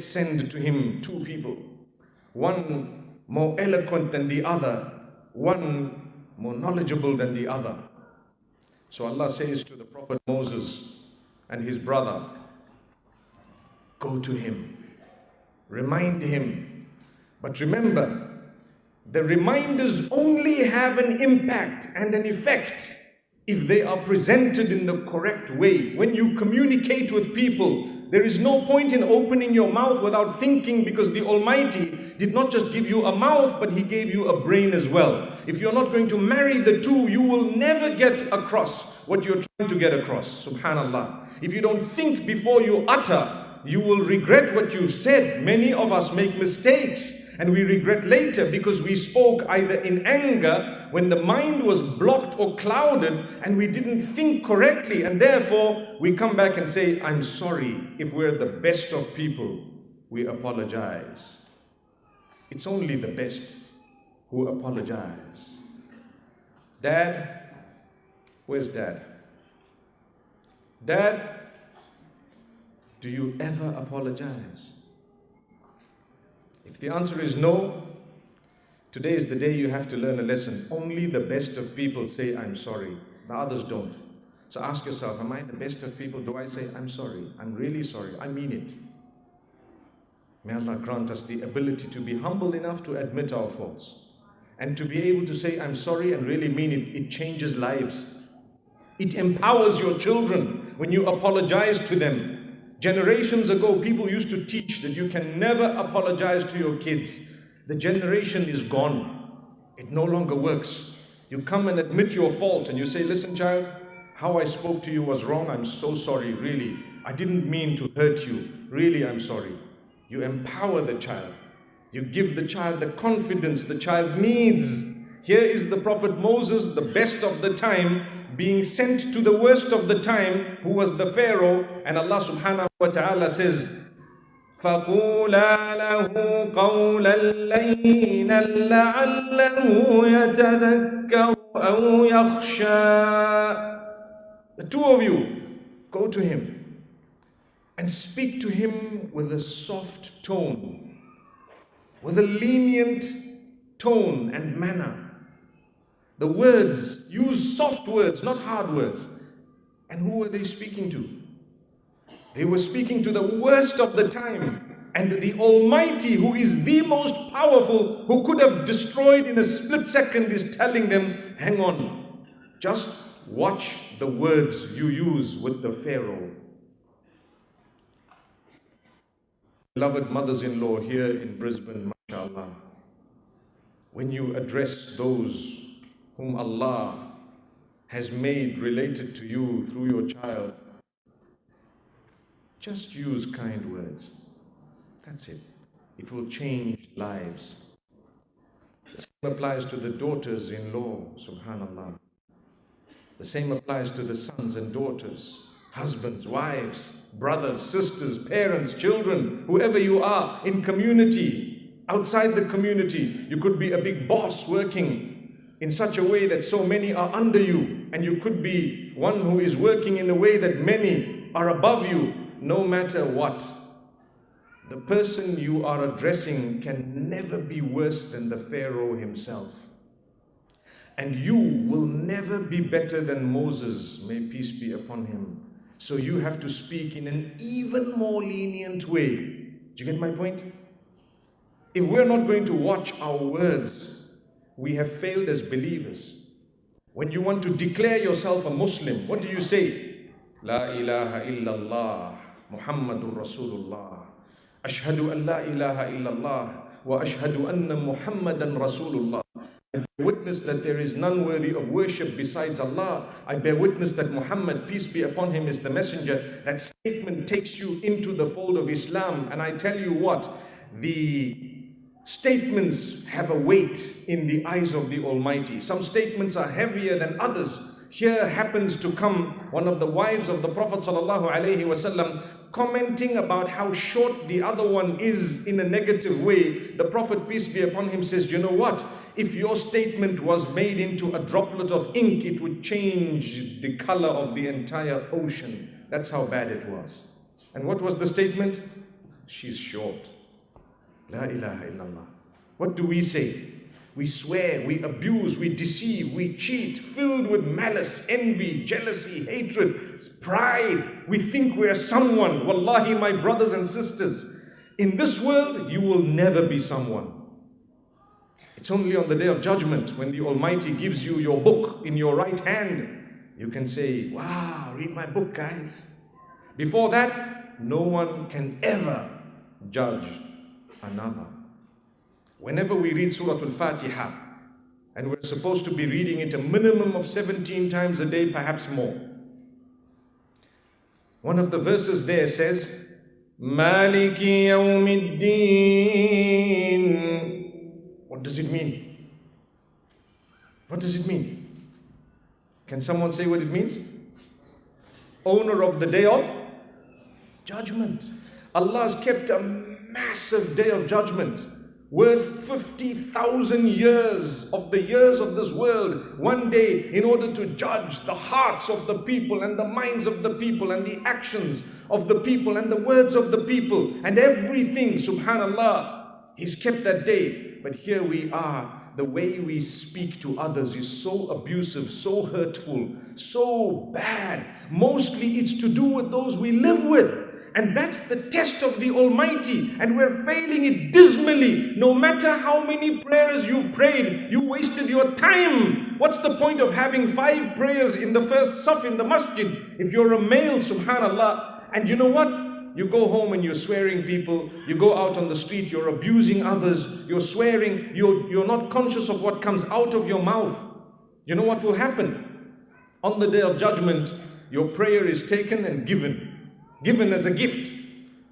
send to him two people, one more eloquent than the other, one more knowledgeable than the other. So Allah says to the Prophet Moses and his brother, go to him, remind him. But remember, the reminders only have an impact and an effect if they are presented in the correct way. When you communicate with people, there is no point in opening your mouth without thinking, because the Almighty did not just give you a mouth, but He gave you a brain as well. If you're not going to marry the two, you will never get across what you're trying to get across. Subhanallah. If you don't think before you utter, you will regret what you've said. Many of us make mistakes and we regret later because we spoke either in anger when the mind was blocked or clouded and we didn't think correctly, and therefore we come back and say, I'm sorry. If we're the best of people, we apologize. It's only the best who apologize. Dad, where's Dad? Dad, do you ever apologize? If the answer is no, today is the day you have to learn a lesson. Only the best of people say, I'm sorry. The others don't. So ask yourself, am I the best of people? Do I say, I'm sorry, I'm really sorry, I mean it? May Allah grant us the ability to be humble enough to admit our faults and to be able to say, I'm sorry, and really mean it. It changes lives. It empowers your children when you apologize to them. Generations ago, people used to teach that you can never apologize to your kids. The generation is gone. It no longer works. You come and admit your fault and you say, listen child, how I spoke to you was wrong. I'm so sorry, really. I didn't mean to hurt you. Really, I'm sorry. You empower the child. You give the child the confidence the child needs. Here is the Prophet Moses, the best of the time, being sent to the worst of the time, who was the Pharaoh, and Allah subhanahu wa ta'ala says, فَقُولَا لَهُ قَوْلًا لَيِّنًا لَعَلَّهُ يَتَذَكَّرُ أَوْ يَخْشَىٰ. The two of you, go to him and speak to him with a soft tone, with a lenient tone and manner. The words, use soft words, not hard words. And who were they speaking to? They were speaking to the worst of the time. And the Almighty, who is the most powerful, who could have destroyed in a split second, is telling them, hang on, just watch the words you use with the Pharaoh. Beloved mothers-in-law here in Brisbane, mashallah, when you address those whom Allah has made related to you through your child, just use kind words. That's it. It will change lives. The same applies to the daughters-in-law, subhanallah. The same applies to the sons and daughters, husbands, wives, brothers, sisters, parents, children, whoever you are, in community, outside the community. You could be a big boss working in such a way that so many are under you, and you could be one who is working in a way that many are above you. No matter what, the person you are addressing can never be worse than the Pharaoh himself. And you will never be better than Moses, may peace be upon him. So you have to speak in an even more lenient way. Do you get my point? If we're not going to watch our words, we have failed as believers. When you want to declare yourself a Muslim, what do you say? La ilaha illallah, Muhammadur Rasulullah. Ashhadu an la ilaha illallah wa ashhadu anna Muhammadan Rasulullah. I bear witness that there is none worthy of worship besides Allah. I bear witness that Muhammad, peace be upon him, is the messenger. That statement takes you into the fold of Islam. And I tell you what, the statements have a weight in the eyes of the Almighty. Some statements are heavier than others. Here happens to come one of the wives of the Prophet ﷺ commenting about how short the other one is in a negative way. The Prophet, peace be upon him, says, you know what? If your statement was made into a droplet of ink, it would change the color of the entire ocean. That's how bad it was. And what was the statement? She's short. La ilaha illallah. What do we say? We swear, we abuse, we deceive, we cheat, filled with malice, envy, jealousy, hatred, pride. We think we are someone. Wallahi, my brothers and sisters, in this world, you will never be someone. It's only on the day of judgment when the Almighty gives you your book in your right hand, you can say, wow, read my book, guys. Before that, no one can ever judge another. Whenever we read Surah Al-Fatiha, and we're supposed to be reading it a minimum of 17 times a day, perhaps more. One of the verses there says, Maliki Yawmiddin. What does it mean? What does it mean? Can someone say what it means? Owner of the day of judgment. Allah has kept a massive day of judgment worth 50,000 years of this world one day in order to judge the hearts of the people and the minds of the people and the actions of the people and the words of the people and everything. Subhanallah, He's kept that day. But here we are. The way we speak to others is so abusive, so hurtful, so bad. Mostly it's to do with those we live with. And that's the test of the Almighty. And we're failing it dismally. No matter how many prayers you've prayed, you wasted your time. What's the point of having 5 prayers in the first saf in the masjid if you're a male, subhanallah? And you know what? You go home and you're swearing people. You go out on the street, you're abusing others. You're swearing. You're not conscious of what comes out of your mouth. You know what will happen? On the day of judgment, your prayer is taken and given as a gift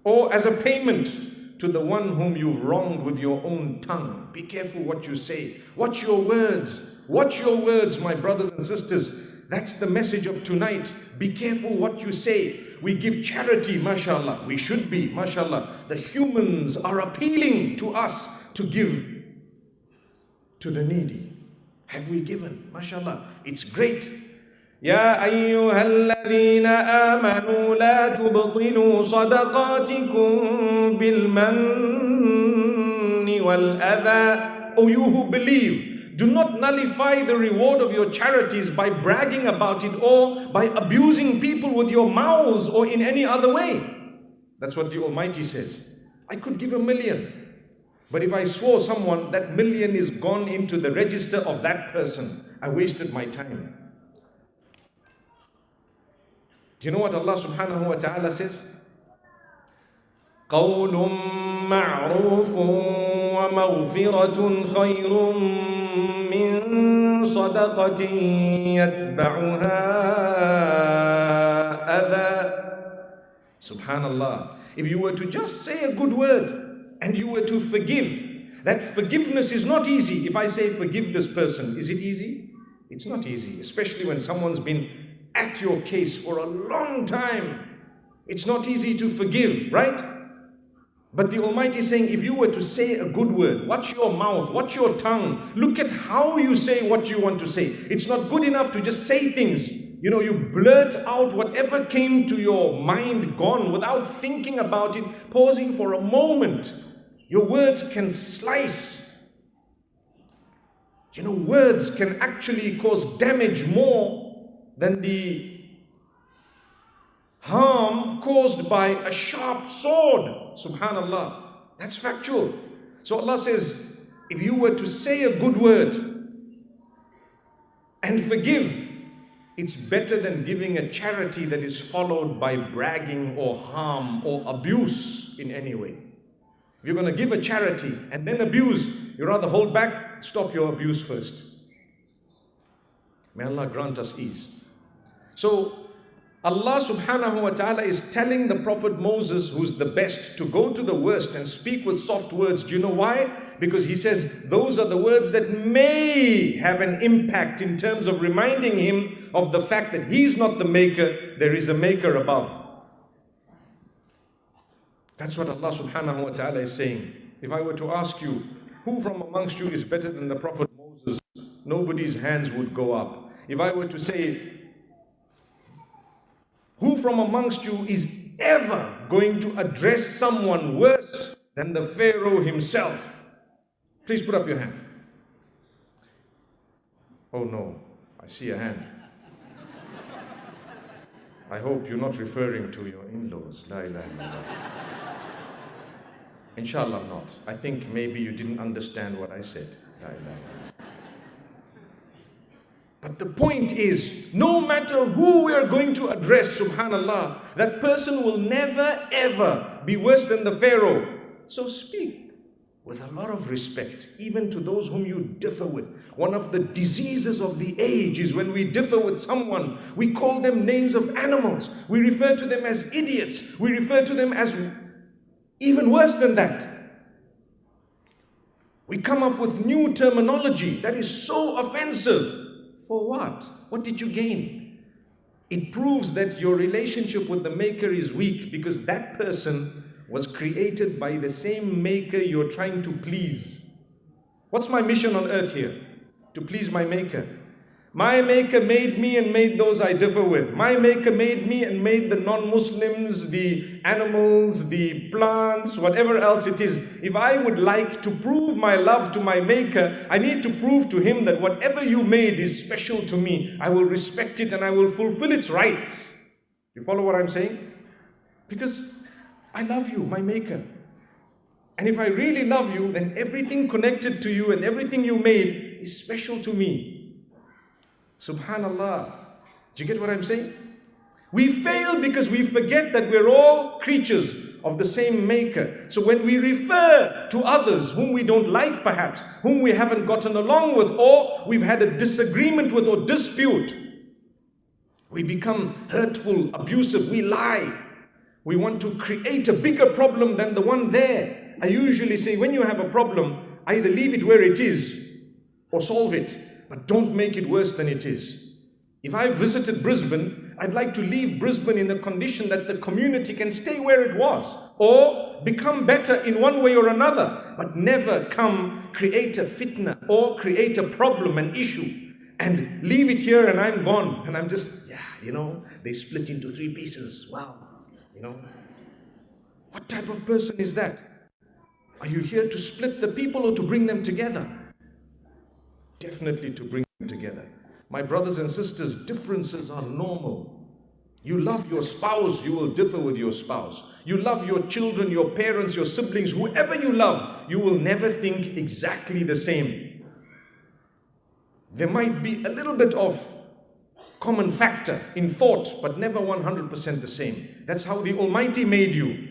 or as a payment to the one whom you've wronged with your own tongue. Be careful what you say. Watch your words. Watch your words, my brothers and sisters. That's the message of tonight. Be careful what you say. We give charity, mashallah. We should be, mashallah. The humans are appealing to us to give to the needy. Have we given? Mashallah. It's great. يا أيها الذين آمنوا لا تبطلوا صدقاتكم بالمن والأذى. O you who believe, do not nullify the reward of your charities by bragging about it or by abusing people with your mouths or in any other way. That's what the Almighty says. I could give 1 million, but if I swore someone, that 1 million is gone into the register of that person. I wasted my time. Do you know what Allah subhanahu wa ta'ala says? قَوْلٌ مَعْرُوفٌ وَمَغْفِرَةٌ خَيْرٌ مِّن صَدَقَةٍ يَتْبَعُهَا أَذًى. Subhanallah. If you were to just say a good word and you were to forgive, that forgiveness is not easy. If I say forgive this person, is it easy? It's not easy, especially when someone's been at your case for a long time. It's not easy to forgive, right? But the Almighty is saying, if you were to say a good word, watch your mouth, watch your tongue. Look at how you say what you want to say. It's not good enough to just say things. You know, you blurt out whatever came to your mind, gone, without thinking about it, pausing for a moment. Your words can slice. You know, words can actually cause damage more than the harm caused by a sharp sword. Subhanallah. That's factual. So Allah says, if you were to say a good word and forgive, it's better than giving a charity that is followed by bragging or harm or abuse in any way. If you're going to give a charity and then abuse, you rather hold back, stop your abuse first. May Allah grant us ease. So Allah subhanahu wa ta'ala is telling the Prophet Moses, who's the best, to go to the worst and speak with soft words. Do you know why? Because he says those are the words that may have an impact in terms of reminding him of the fact that he's not the maker, there is a maker above. That's what Allah subhanahu wa ta'ala is saying. If I were to ask you, who from amongst you is better than the Prophet Moses? Nobody's hands would go up. If I were to say, who from amongst you is ever going to address someone worse than the Pharaoh himself? Please put up your hand. Oh no, I see a hand. I hope you're not referring to your in-laws. La ilaha illallah. Inshallah not. I think maybe you didn't understand what I said. La ilaha illallah. But the point is, no matter who we are going to address, subhanallah, that person will never ever be worse than the Pharaoh. So speak with a lot of respect, even to those whom you differ with. One of the diseases of the age is when we differ with someone, we call them names of animals. We refer to them as idiots. We refer to them as even worse than that. We come up with new terminology that is so offensive. For what? What did you gain? It proves that your relationship with the Maker is weak, because that person was created by the same Maker you're trying to please. What's my mission on earth here? To please my Maker. My Maker made me and made those I differ with. My Maker made me and made the non-Muslims, the animals, the plants, whatever else it is. If I would like to prove my love to my Maker, I need to prove to Him that whatever you made is special to me. I will respect it and I will fulfill its rights. You follow what I'm saying? Because I love you, my Maker. And if I really love you, then everything connected to you and everything you made is special to me. Subhanallah. Do you get what I'm saying? We fail because we forget that we're all creatures of the same Maker. So when we refer to others whom we don't like perhaps, whom we haven't gotten along with, or we've had a disagreement with or dispute, we become hurtful, abusive, we lie. We want to create a bigger problem than the one there. I usually say, when you have a problem, either leave it where it is or solve it, but don't make it worse than it is. If I visited Brisbane, I'd like to leave Brisbane in a condition that the community can stay where it was or become better in one way or another, but never come create a fitna or create a problem, an issue, and leave it here and I'm gone. And I'm just, they split into 3 pieces. Wow. What type of person is that? Are you here to split the people or to bring them together? Definitely to bring them together. My brothers and sisters, differences are normal. You love your spouse, you will differ with your spouse. You love your children, your parents, your siblings, whoever you love, you will never think exactly the same. There might be a little bit of common factor in thought, but never 100% the same. That's how the Almighty made you.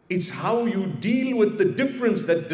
It's how you deal with the difference that